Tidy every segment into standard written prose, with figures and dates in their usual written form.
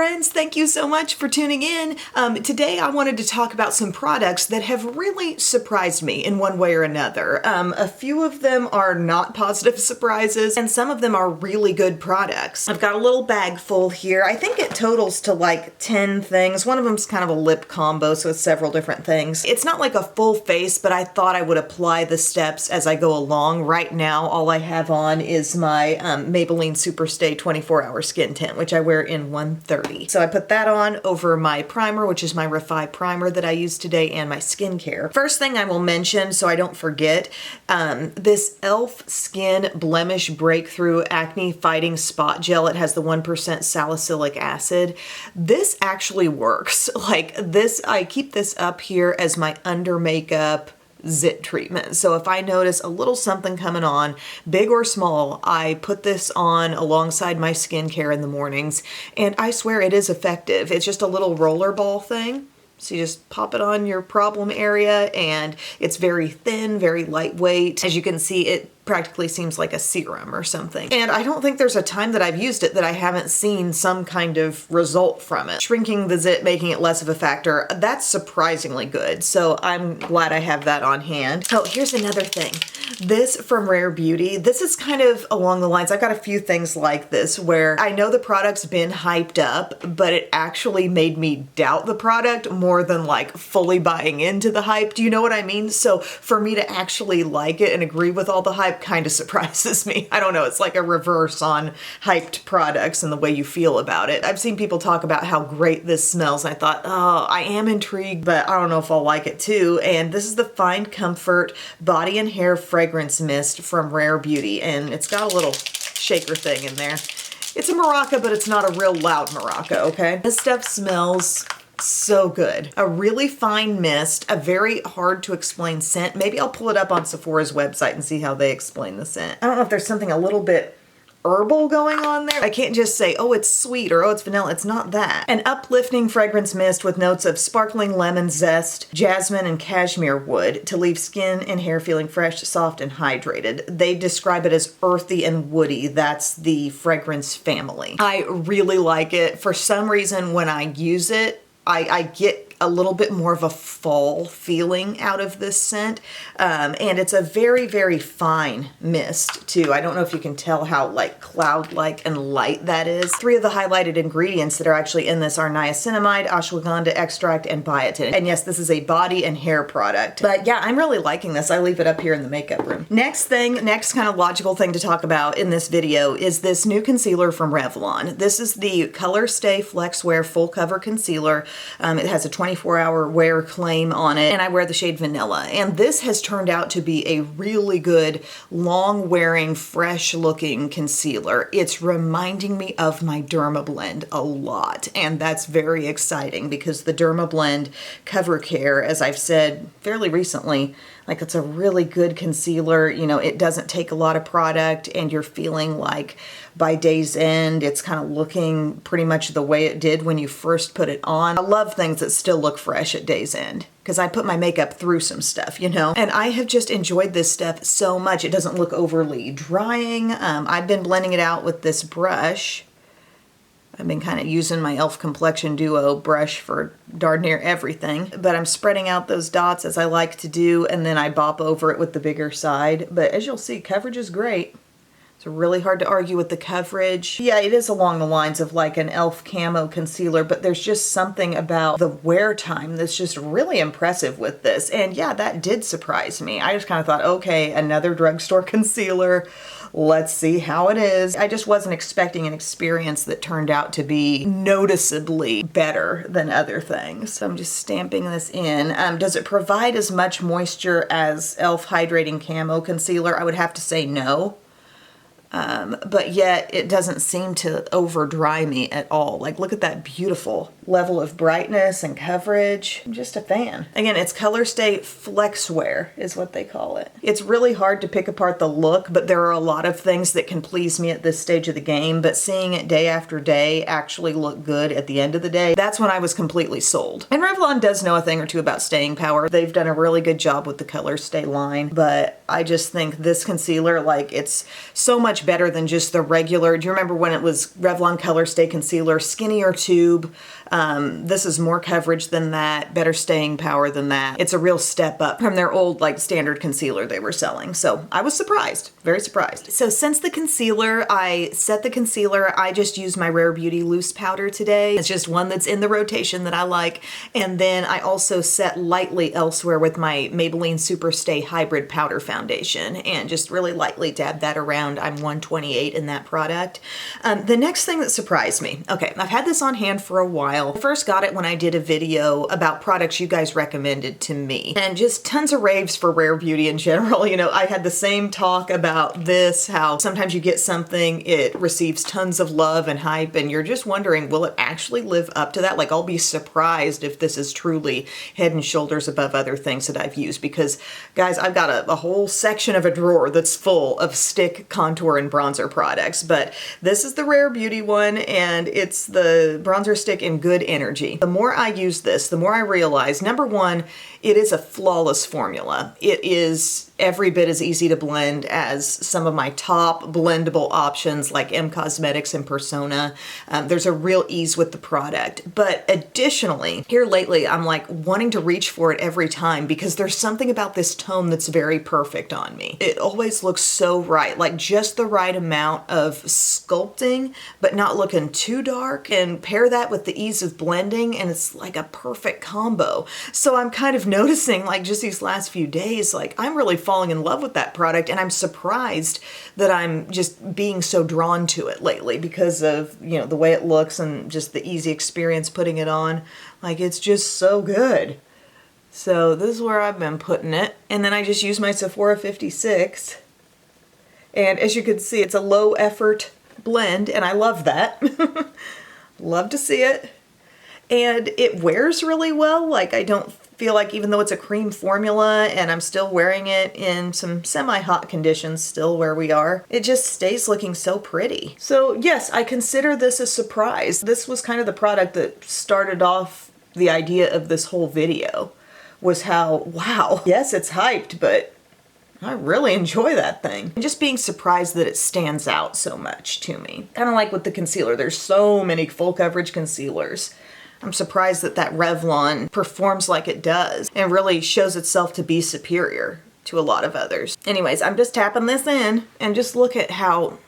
friends, thank you so much for tuning in. Today I wanted to talk about some products that have really surprised me in one way or another. A few of them are not positive surprises and some of them are really good products. I've got a little bag full here. I think it totals to like 10 things. One of them's kind of a lip combo, so it's several different things. It's not like a full face, but I thought I would apply the steps as I go along. Right now, all I have on is my Maybelline Superstay 24-hour skin tint, which I wear in 130. So I put that on over my primer, which is my Refi primer that I use today, and my skincare. First thing I will mention, so I don't forget, this e.l.f. Skin Blemish Breakthrough Acne Fighting Spot Gel. It has the 1% salicylic acid. This actually works. Like this, I keep this up here as my under makeup zit treatment. So if I notice a little something coming on, big or small, I put this on alongside my skincare in the mornings, and I swear it is effective. It's just a little roller ball thing. So you just pop it on your problem area, and it's very thin, very lightweight. As you can see, it practically seems like a serum or something. And I don't think there's a time that I've used it that I haven't seen some kind of result from it. Shrinking the zit, making it less of a factor, that's surprisingly good. So I'm glad I have that on hand. Oh, here's another thing. This from Rare Beauty, this is kind of along the lines, I've got a few things like this where I know the product's been hyped up, but it actually made me doubt the product more than like fully buying into the hype. Do you know what I mean? So for me to actually like it and agree with all the hype kind of surprises me. I don't know, it's like a reverse on hyped products and the way you feel about it. I've seen people talk about how great this smells. I thought, oh, I am intrigued, but I don't know if I'll like it too. And this is the Find Comfort Body and Hair Fragrance Mist from Rare Beauty, and it's got a little shaker thing in there. It's a maraca, but it's not a real loud maraca, okay? This stuff smells so good. A really fine mist, a very hard to explain scent. Maybe I'll pull it up on Sephora's website and see how they explain the scent. I don't know if there's something a little bit herbal going on there. I can't just say, oh, it's sweet or oh, it's vanilla. It's not that. An uplifting fragrance mist with notes of sparkling lemon zest, jasmine, and cashmere wood to leave skin and hair feeling fresh, soft, and hydrated. They describe it as earthy and woody. That's the fragrance family. I really like it. For some reason, when I use it, I get a little bit more of a fall feeling out of this scent. And it's a very, very fine mist too. I don't know if you can tell how like cloud-like and light that is. 3 of the highlighted ingredients that are actually in this are niacinamide, ashwagandha extract, and biotin. And yes, this is a body and hair product. But yeah, I'm really liking this. I leave it up here in the makeup room. Next kind of logical thing to talk about in this video is this new concealer from Revlon. This is the Color Stay Flex Wear Full Cover Concealer. It has a 24-hour wear claim on it, and I wear the shade Vanilla. And this has turned out to be a really good, long-wearing, fresh-looking concealer. It's reminding me of my Derma Blend a lot, and that's very exciting because the Derma Blend Cover Care, as I've said fairly recently, like it's a really good concealer. You know, it doesn't take a lot of product, and you're feeling like by day's end, it's kind of looking pretty much the way it did when you first put it on. I love things that still look fresh at day's end because I put my makeup through some stuff, you know? And I have just enjoyed this stuff so much. It doesn't look overly drying. I've been blending it out with this brush. I've been kind of using my e.l.f. Complexion Duo brush for darn near everything, but I'm spreading out those dots as I like to do, and then I bop over it with the bigger side. But as you'll see, coverage is great. It's really hard to argue with the coverage. Yeah, it is along the lines of like an e.l.f. Camo concealer, but there's just something about the wear time that's just really impressive with this. And yeah, that did surprise me. I just kind of thought, okay, another drugstore concealer. Let's see how it is. I just wasn't expecting an experience that turned out to be noticeably better than other things. So I'm just stamping this in. Does it provide as much moisture as e.l.f. Hydrating Camo Concealer? I would have to say no. But yet it doesn't seem to over dry me at all. Like, look at that beautiful level of brightness and coverage. I'm just a fan. Again, it's Color Stay Flex Wear is what they call it. It's really hard to pick apart the look, but there are a lot of things that can please me at this stage of the game, but seeing it day after day actually look good at the end of the day, that's when I was completely sold. And Revlon does know a thing or two about staying power. They've done a really good job with the Color Stay line, but I just think this concealer, like, it's so much much better than just the regular. Do you remember when it was Revlon Color Stay Concealer, skinnier tube? This is more coverage than that, better staying power than that. It's a real step up from their old like standard concealer they were selling. So I was surprised, very surprised. So since the concealer, I set the concealer, I just used my Rare Beauty loose powder today. It's just one that's in the rotation that I like. And then I also set lightly elsewhere with my Maybelline Super Stay Hybrid Powder Foundation and just really lightly dab that around. I'm 128 in that product. The next thing that surprised me, okay, I've had this on hand for a while. I first got it when I did a video about products you guys recommended to me, and just tons of raves for Rare Beauty in general. You know, I had the same talk about this, how sometimes you get something, it receives tons of love and hype, and you're just wondering, will it actually live up to that? Like, I'll be surprised if this is truly head and shoulders above other things that I've used, because guys, I've got a whole section of a drawer that's full of stick, contour, and bronzer products, but this is the Rare Beauty one, and it's the bronzer stick in Good Energy. The more I use this, the more I realize, number one, it is a flawless formula. It is every bit as easy to blend as some of my top blendable options like M Cosmetics and Persona. There's a real ease with the product. But additionally, here lately, I'm like wanting to reach for it every time because there's something about this tone that's very perfect on me. It always looks so right, like just the right amount of sculpting, but not looking too dark, and pair that with the ease of blending, and it's like a perfect combo. So I'm kind of noticing, like just these last few days, like I'm really falling in love with that product, and I'm surprised that I'm just being so drawn to it lately because of, you know, the way it looks and just the easy experience putting it on. Like, it's just so good. So this is where I've been putting it. And then I just use my Sephora 56. And as you can see, it's a low effort blend, and I love that. Love to see it. And it wears really well. Like, I don't feel like, even though it's a cream formula and I'm still wearing it in some semi-hot conditions still where we are, it just stays looking so pretty. So yes, I consider this a surprise. This was kind of the product that started off the idea of this whole video, was how, wow, yes, it's hyped, but I really enjoy that thing. And just being surprised that it stands out so much to me. Kind of like with the concealer, there's so many full coverage concealers. I'm surprised that that Revlon performs like it does and really shows itself to be superior to a lot of others. Anyways, I'm just tapping this in, and just look at how,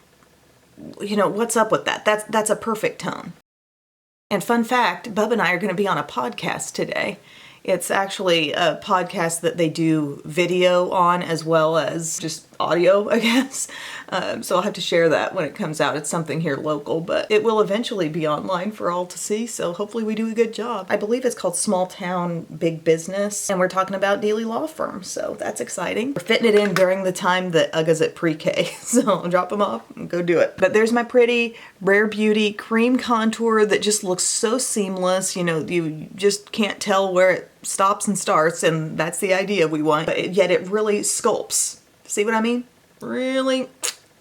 you know, what's up with that. That's a perfect tone. And fun fact, Bub and I are going to be on a podcast today. It's actually a podcast that they do video on as well as just audio, I guess. So I'll have to share that when it comes out. It's something here local, but it will eventually be online for all to see. So hopefully we do a good job. I believe it's called Small Town Big Business, and we're talking about daily law firms. So that's exciting. We're fitting it in during the time that Ugga's at pre-K. So I'll drop them off and go do it. But there's my pretty Rare Beauty cream contour that just looks so seamless. You know, you just can't tell where it stops and starts, and that's the idea we want. But yet it really sculpts. See what I mean? Really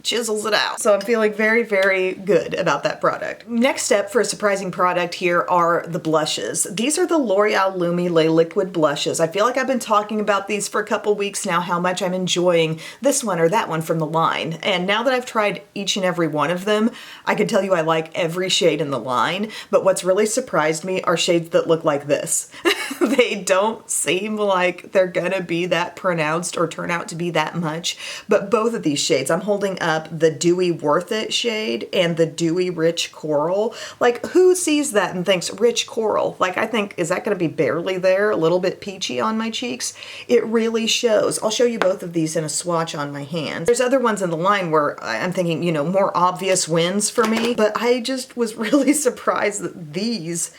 chisels it out. So I'm feeling very, very good about that product. Next step for a surprising product here are the blushes. These are the L'Oreal Lumi Le Liquid blushes. I feel like I've been talking about these for a couple weeks now, how much I'm enjoying this one or that one from the line. And now that I've tried each and every one of them, I can tell you I like every shade in the line. But what's really surprised me are shades that look like this. They don't seem like they're gonna be that pronounced or turn out to be that much. But both of these shades, I'm holding up the Dewy Worth It shade and the Dewy Rich Coral. Like, who sees that and thinks rich coral? Like, I think, is that gonna be barely there? A little bit peachy on my cheeks? It really shows. I'll show you both of these in a swatch on my hand. There's other ones in the line where I'm thinking, you know, more obvious wins for me, but I just was really surprised that these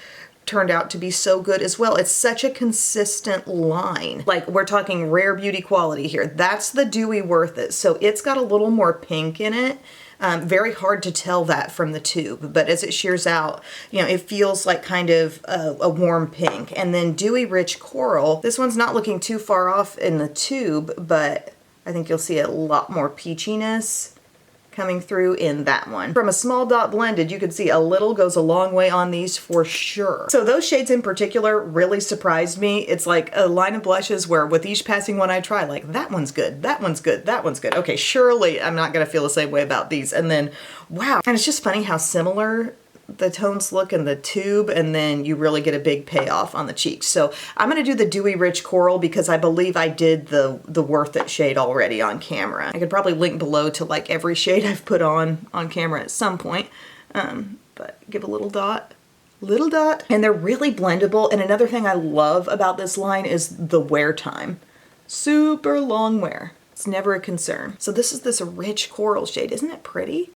turned out to be so good as well. It's such a consistent line. Like, we're talking Rare Beauty quality here. That's the Dewy Worth It. So it's got a little more pink in it. Very hard to tell that from the tube, but as it shears out, you know, it feels like kind of a warm pink. And then Dewy Rich Coral, this one's not looking too far off in the tube, but I think you'll see a lot more peachiness coming through in that one. From a small dot blended, you can see a little goes a long way on these for sure. So those shades in particular really surprised me. It's like a line of blushes where with each passing one I try, like that one's good, that one's good, that one's good. Okay, surely I'm not gonna feel the same way about these. And then, wow. And it's just funny how similar the tones look in the tube, and then you really get a big payoff on the cheeks. So I'm gonna do the Dewy Rich Coral because I believe I did the Worth It shade already on camera. I could probably link below to like every shade I've put on camera at some point, but give a little dot. And they're really blendable. And another thing I love about this line is the wear time. Super long wear. It's never a concern. So this is this rich coral shade. Isn't it pretty?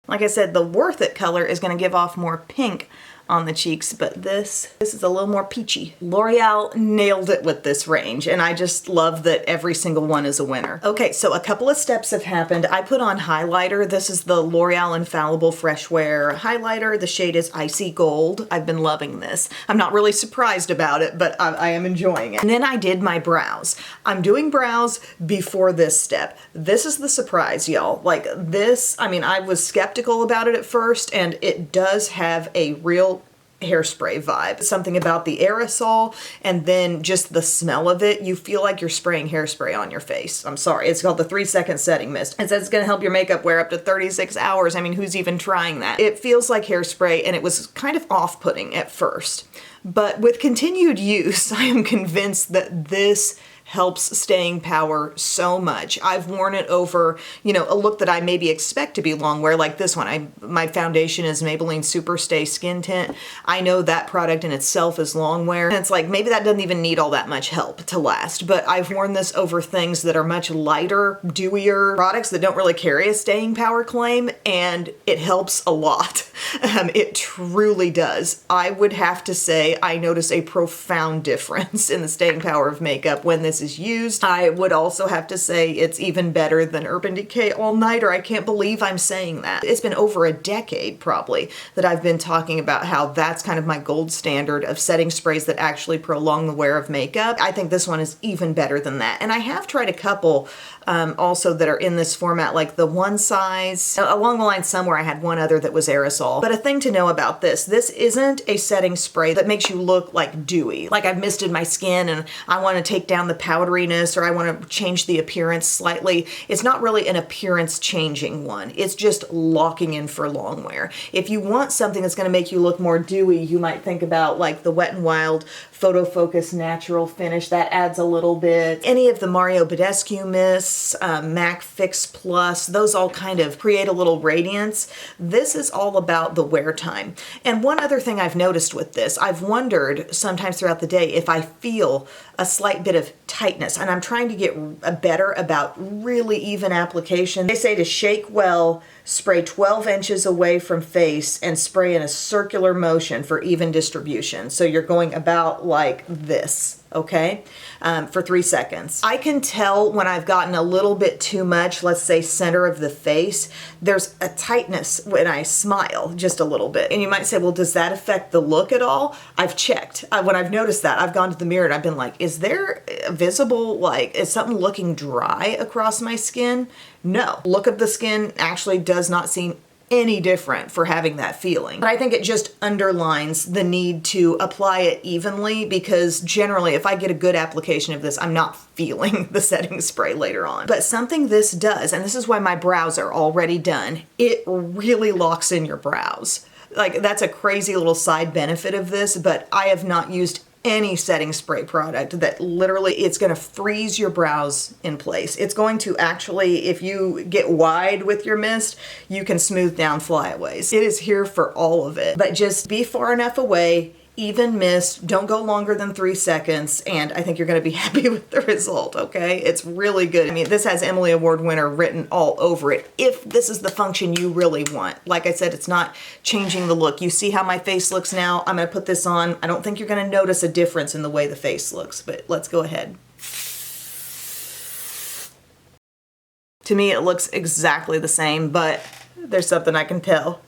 Like I said, the Worth It color is going to give off more pink on the cheeks, but this is a little more peachy. L'Oreal nailed it with this range, and I just love that every single one is a winner. Okay, so a couple of steps have happened. I put on highlighter. This is the L'Oreal Infallible Fresh Wear highlighter. The shade is Icy Gold. I've been loving this. I'm not really surprised about it, but I am enjoying it. And then I did my brows. I'm doing brows before this step. This is the surprise, y'all. Like this, I mean, I was skeptical about it at first, and it does have a real hairspray vibe. Something about the aerosol and then just the smell of it. You feel like you're spraying hairspray on your face. I'm sorry. It's called the 3-second setting mist. It says it's going to help your makeup wear up to 36 hours. I mean, who's even trying that? It feels like hairspray, and it was kind of off-putting at first. But with continued use, I am convinced that this helps staying power so much. I've worn it over, you know, a look that I maybe expect to be long wear, like this one. My foundation is Maybelline Super Stay Skin Tint. I know that product in itself is long wear, and it's like maybe that doesn't even need all that much help to last, but I've worn this over things that are much lighter, dewier products that don't really carry a staying power claim, and it helps a lot. It truly does. I would have to say I notice a profound difference in the staying power of makeup when this is used. I would also have to say it's even better than Urban Decay All Nighter. I can't believe I'm saying that. It's been over a decade probably that I've been talking about how that's kind of my gold standard of setting sprays that actually prolong the wear of makeup. I think this one is even better than that. And I have tried a couple also that are in this format, like the One Size. Along the line somewhere I had one other that was aerosol. But a thing to know about this isn't a setting spray that makes you look like dewy. Like I've misted my skin and I want to take down the powderiness, or I want to change the appearance slightly. It's not really an appearance changing one. It's just locking in for long wear. If you want something that's going to make you look more dewy, you might think about like the Wet n Wild Photo Focus Natural Finish. That adds a little bit. Any of the Mario Badescu mists, MAC Fix Plus, those all kind of create a little radiance. This is all about the wear time. And one other thing I've noticed with this, I've wondered sometimes throughout the day if I feel a slight bit of tightness, and I'm trying to get better about really even application. They say to shake well, spray 12 inches away from face, and spray in a circular motion for even distribution. So you're going about like this, okay? For 3 seconds. I can tell when I've gotten a little bit too much, let's say center of the face, there's a tightness when I smile just a little bit. And you might say, well, does that affect the look at all? I've checked. When I've noticed that, I've gone to the mirror and I've been like, is there a visible, like, is something looking dry across my skin? No. Look of the skin actually does not seem any different for having that feeling. But I think it just underlines the need to apply it evenly, because generally if I get a good application of this, I'm not feeling the setting spray later on. But something this does, and this is why my brows are already done, it really locks in your brows. Like that's a crazy little side benefit of this, but I have not used any setting spray product that literally it's going to freeze your brows in place. It's going to actually, if you get wide with your mist, you can smooth down flyaways. It is here for all of it, but just be far enough away, even mist, don't go longer than 3 seconds, and I think you're going to be happy with the result, okay? It's really good. I mean, this has Emily Award winner written all over it, if this is the function you really want. Like I said, it's not changing the look. You see how my face looks now? I'm going to put this on. I don't think you're going to notice a difference in the way the face looks, but let's go ahead. To me, it looks exactly the same, but there's something I can tell,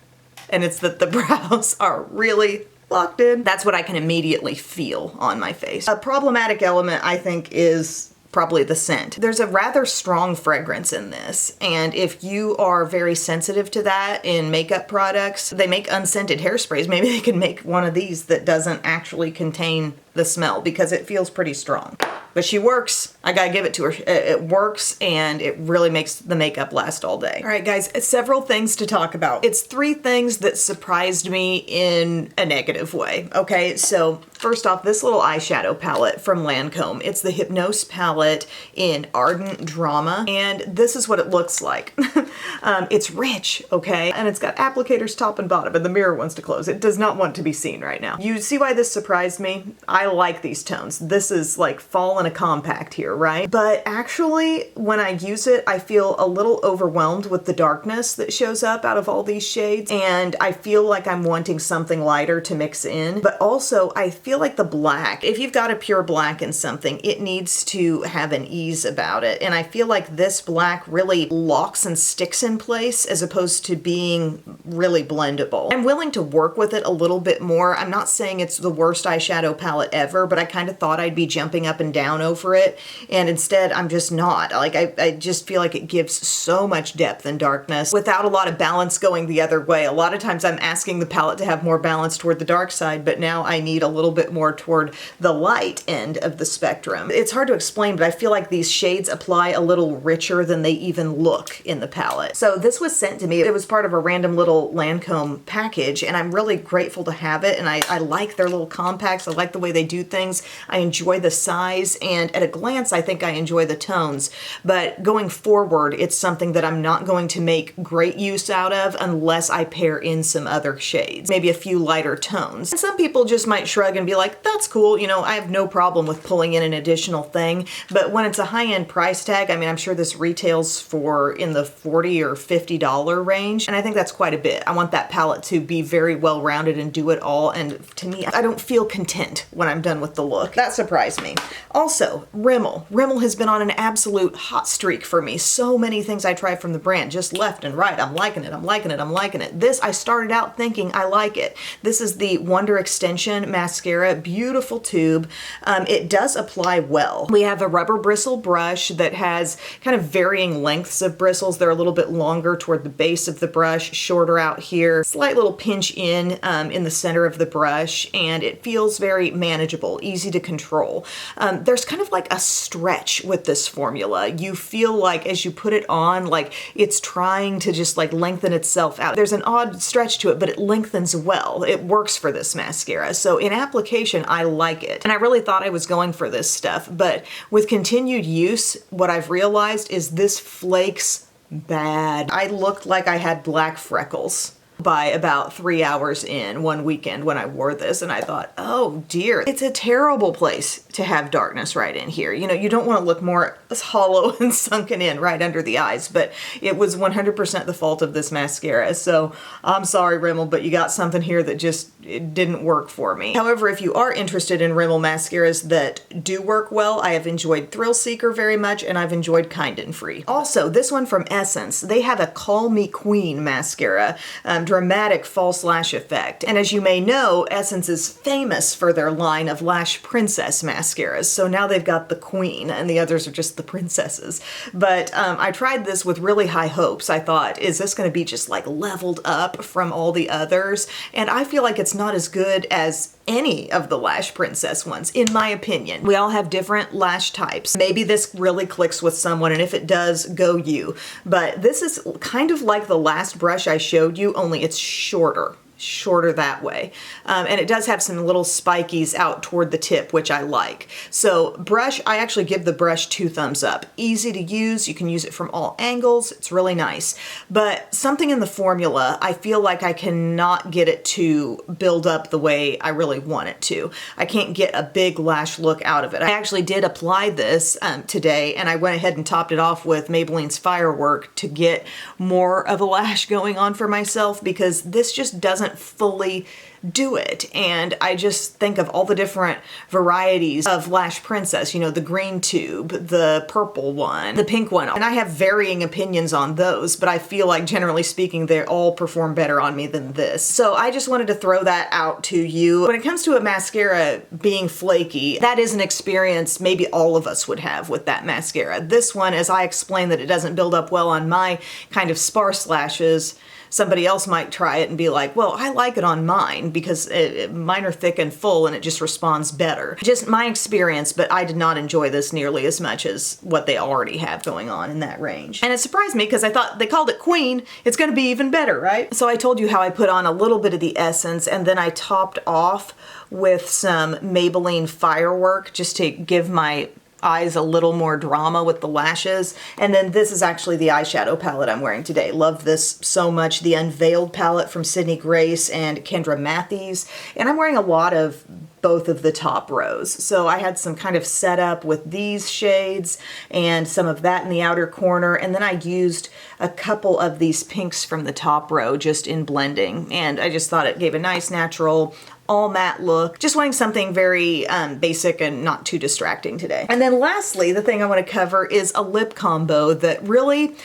and it's that the brows are really locked in. That's what I can immediately feel on my face. A problematic element, I think, is probably the scent. There's a rather strong fragrance in this, and if you are very sensitive to that in makeup products, they make unscented hairsprays. Maybe they can make one of these that doesn't actually contain the smell, because it feels pretty strong. But she works. I gotta give it to her. It works, and it really makes the makeup last all day. All right, guys, several things to talk about. It's 3 things that surprised me in a negative way, okay? So first off, this little eyeshadow palette from Lancome. It's the Hypnose palette in Ardent Drama, and this is what it looks like. It's rich, okay? And it's got applicators top and bottom, and the mirror wants to close. It does not want to be seen right now. You see why this surprised me? I like these tones. This is like fall in a compact here, right? But actually, when I use it, I feel a little overwhelmed with the darkness that shows up out of all these shades, and I feel like I'm wanting something lighter to mix in. But also, I feel like the black, if you've got a pure black in something, it needs to have an ease about it. And I feel like this black really locks and sticks in place as opposed to being really blendable. I'm willing to work with it a little bit more. I'm not saying it's the worst eyeshadow palette ever, but I kind of thought I'd be jumping up and down over it, and instead I'm just not. Like, I just feel like it gives so much depth and darkness without a lot of balance going the other way. A lot of times I'm asking the palette to have more balance toward the dark side, but now I need a little bit more toward the light end of the spectrum. It's hard to explain, but I feel like these shades apply a little richer than they even look in the palette. So this was sent to me. It was part of a random little Lancome package, and I'm really grateful to have it, and I like their little compacts. I like the way they do things. I enjoy the size, and at a glance, I think I enjoy the tones. But going forward, it's something that I'm not going to make great use out of unless I pair in some other shades, maybe a few lighter tones. And some people just might shrug and be like, that's cool, you know, I have no problem with pulling in an additional thing. But when it's a high-end price tag, I mean, I'm sure this retails for in the $40 or $50 range, and I think that's quite a bit. I want that palette to be very well-rounded and do it all, and to me, I don't feel content when I'm done with the look. That surprised me. Also, Rimmel. Rimmel has been on an absolute hot streak for me. So many things I try from the brand, just left and right. I'm liking it, I'm liking it, I'm liking it. This, I started out thinking I like it. This is the Wonder Extension Mascara. Beautiful tube. It does apply well. We have a rubber bristle brush that has kind of varying lengths of bristles. They're a little bit longer toward the base of the brush, shorter out here. Slight little pinch in the center of the brush, and it feels very manageable, easy to control. There's kind of like a stretch with this formula. You feel like as you put it on, like it's trying to just like lengthen itself out. There's an odd stretch to it, but it lengthens well. It works for this mascara. So in application, I like it. And I really thought I was going for this stuff, but with continued use, what I've realized is this flakes bad. I looked like I had black freckles by about 3 hours in one weekend when I wore this, and I thought, oh dear, it's a terrible place to have darkness right in here. You know, you don't want to look more hollow and sunken in right under the eyes, but it was 100% the fault of this mascara. So I'm sorry, Rimmel, but you got something here that just it didn't work for me. However, if you are interested in Rimmel mascaras that do work well, I have enjoyed Thrill Seeker very much, and I've enjoyed Kind and Free. Also, this one from Essence, they have a Call Me Queen mascara, dramatic false lash effect. And as you may know, Essence is famous for their line of Lash Princess mascaras. So now they've got the Queen, and the others are just the princesses. But I tried this with really high hopes. I thought, is this going to be just like leveled up from all the others? And I feel like it's not as good as any of the Lash Princess ones, in my opinion. We all have different lash types. Maybe this really clicks with someone, and if it does, go you. But this is kind of like the last brush I showed you, only it's shorter that way. And it does have some little spikies out toward the tip, which I like. So brush, I actually give the brush 2 thumbs up. Easy to use, you can use it from all angles, it's really nice. But something in the formula, I feel like I cannot get it to build up the way I really want it to. I can't get a big lash look out of it. I actually did apply this today, and I went ahead and topped it off with Maybelline's Firework to get more of a lash going on for myself, because this just doesn't doesn't fully do it. And I just think of all the different varieties of Lash Princess, you know, the green tube, the purple one, the pink one. And I have varying opinions on those, but I feel like generally speaking, they all perform better on me than this. So I just wanted to throw that out to you. When it comes to a mascara being flaky, that is an experience maybe all of us would have with that mascara. This one, as I explained that it doesn't build up well on my kind of sparse lashes, somebody else might try it and be like, well, I like it on mine because mine are thick and full and it just responds better. Just my experience, but I did not enjoy this nearly as much as what they already have going on in that range. And it surprised me because I thought they called it Queen, it's gonna be even better, right? So I told you how I put on a little bit of the essence and then I topped off with some Maybelline Firework just to give my eyes a little more drama with the lashes. And then this is actually the eyeshadow palette I'm wearing today. Love this so much. The Unveiled palette from Sydney Grace and Kendra Matthews. And I'm wearing a lot of both of the top rows. So I had some kind of setup with these shades and some of that in the outer corner. And then I used a couple of these pinks from the top row just in blending. And I just thought it gave a nice natural all matte look. Just wanting something very basic and not too distracting today. And then lastly, the thing I want to cover is a lip combo that really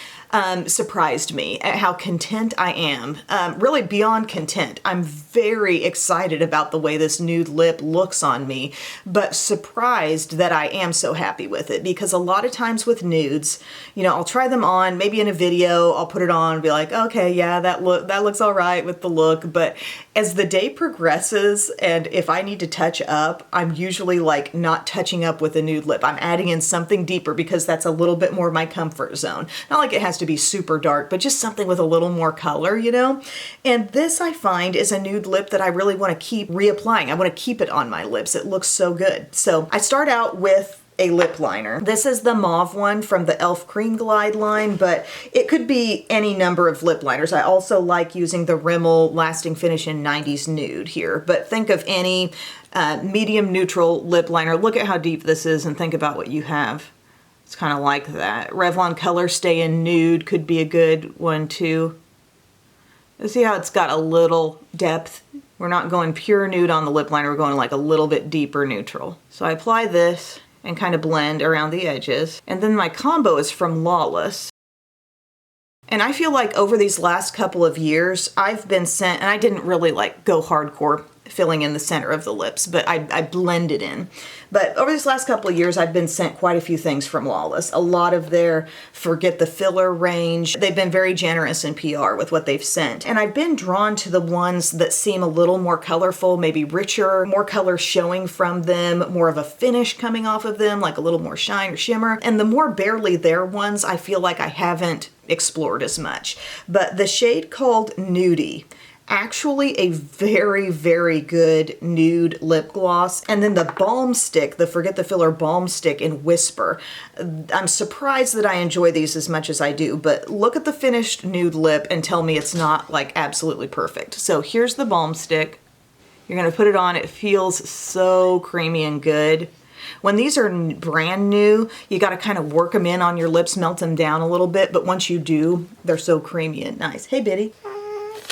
surprised me at how content I am. Really beyond content. I'm very excited about the way this nude lip looks on me, but surprised that I am so happy with it because a lot of times with nudes, you know, I'll try them on, maybe in a video, I'll put it on and be like, okay, yeah, that looks all right with the look. But as the day progresses and if I need to touch up, I'm usually like not touching up with a nude lip. I'm adding in something deeper because that's a little bit more my comfort zone. Not like it has to be super dark, but just something with a little more color, you know? And this I find is a nude lip that I really want to keep reapplying. I want to keep it on my lips. It looks so good. So I start out with a lip liner. This is the mauve one from the e.l.f. Cream Glide line, but it could be any number of lip liners. I also like using the Rimmel Lasting Finish in 90s Nude here, but think of any medium neutral lip liner. Look at how deep this is and think about what you have. It's kind of like that. Revlon Color Stay in Nude could be a good one too. You see how it's got a little depth? We're not going pure nude on the lip liner, we're going like a little bit deeper neutral. So I apply this and kind of blend around the edges. And then my combo is from Lawless. And I feel like over these last couple of years, I've been sent, and I didn't really like go hardcore filling in the center of the lips, but I blended in. But over these last couple of years, I've been sent quite a few things from Lawless. A lot of their Forget the Filler range. They've been very generous in PR with what they've sent. And I've been drawn to the ones that seem a little more colorful, maybe richer, more color showing from them, more of a finish coming off of them, like a little more shine or shimmer. And the more barely there ones, I feel like I haven't explored as much. But the shade called Nudie, actually a very, very good nude lip gloss. And then the balm stick, the Forget the Filler balm stick in Whisper. I'm surprised that I enjoy these as much as I do, but look at the finished nude lip and tell me it's not like absolutely perfect. So here's the balm stick. You're gonna put it on, it feels so creamy and good. When these are brand new, you gotta kind of work them in on your lips, melt them down a little bit, but once you do, they're so creamy and nice. Hey, Biddy.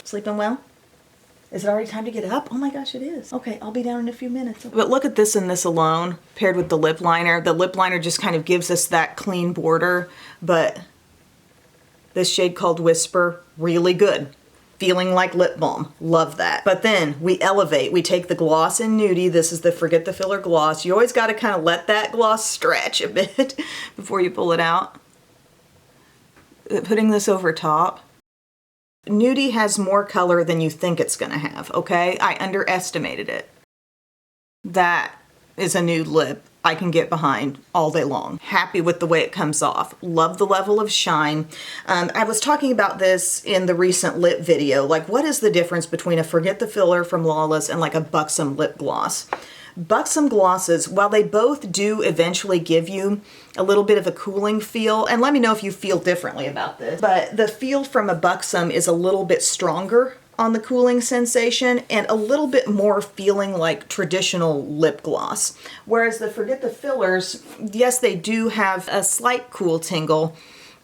Sleeping well? Is it already time to get up? Oh my gosh, it is. Okay, I'll be down in a few minutes. But look at this and this alone, paired with the lip liner. The lip liner just kind of gives us that clean border, but this shade called Whisper, really good. Feeling like lip balm. Love that. But then we elevate. We take the gloss in Nudie. This is the Forget the Filler gloss. You always got to kind of let that gloss stretch a bit before you pull it out. Putting this over top. Nudie has more color than you think it's gonna have, okay? I underestimated it. That is a nude lip I can get behind all day long. Happy with the way it comes off. Love the level of shine. I was talking about this in the recent lip video, like what is the difference between a Forget the Filler from Lawless and like a Buxom lip gloss? Buxom glosses, while they both do eventually give you a little bit of a cooling feel, and let me know if you feel differently about this, but the feel from a Buxom is a little bit stronger on the cooling sensation and a little bit more feeling like traditional lip gloss. Whereas the Forget the Fillers, yes, they do have a slight cool tingle,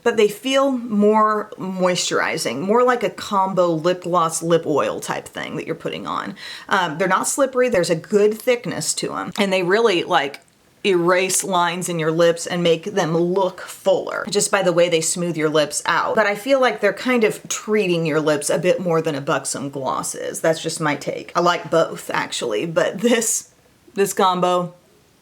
but they feel more moisturizing, more like a combo lip gloss, lip oil type thing that you're putting on. They're not slippery, there's a good thickness to them, and they really like erase lines in your lips and make them look fuller just by the way they smooth your lips out. But I feel like they're kind of treating your lips a bit more than a Buxom gloss is. That's just my take. I like both actually, but this combo,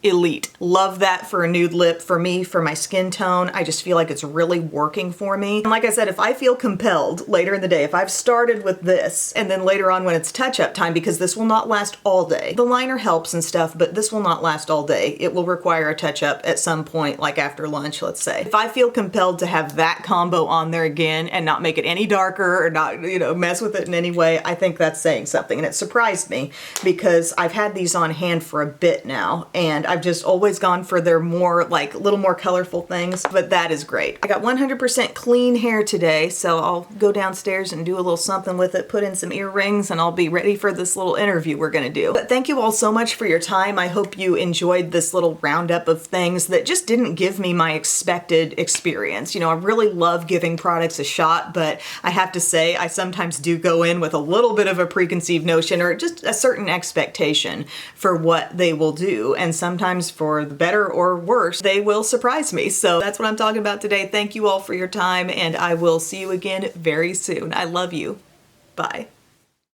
elite. Love that for a nude lip. For me, for my skin tone, I just feel like it's really working for me. And like I said, if I feel compelled later in the day, if I've started with this and then later on when it's touch-up time, because this will not last all day. The liner helps and stuff, but this will not last all day. It will require a touch-up at some point, like after lunch, let's say. If I feel compelled to have that combo on there again and not make it any darker or not, you know, mess with it in any way, I think that's saying something. And it surprised me because I've had these on hand for a bit now, and I've just always gone for their more like little more colorful things, but that is great. I got 100% clean hair today, so I'll go downstairs and do a little something with it, put in some earrings, and I'll be ready for this little interview we're gonna do. But thank you all so much for your time. I hope you enjoyed this little roundup of things that just didn't give me my expected experience. You know, I really love giving products a shot, but I have to say I sometimes do go in with a little bit of a preconceived notion or just a certain expectation for what they will do, and sometimes for the better or worse, they will surprise me. So that's what I'm talking about today. Thank you all for your time, and I will see you again very soon. I love you. Bye.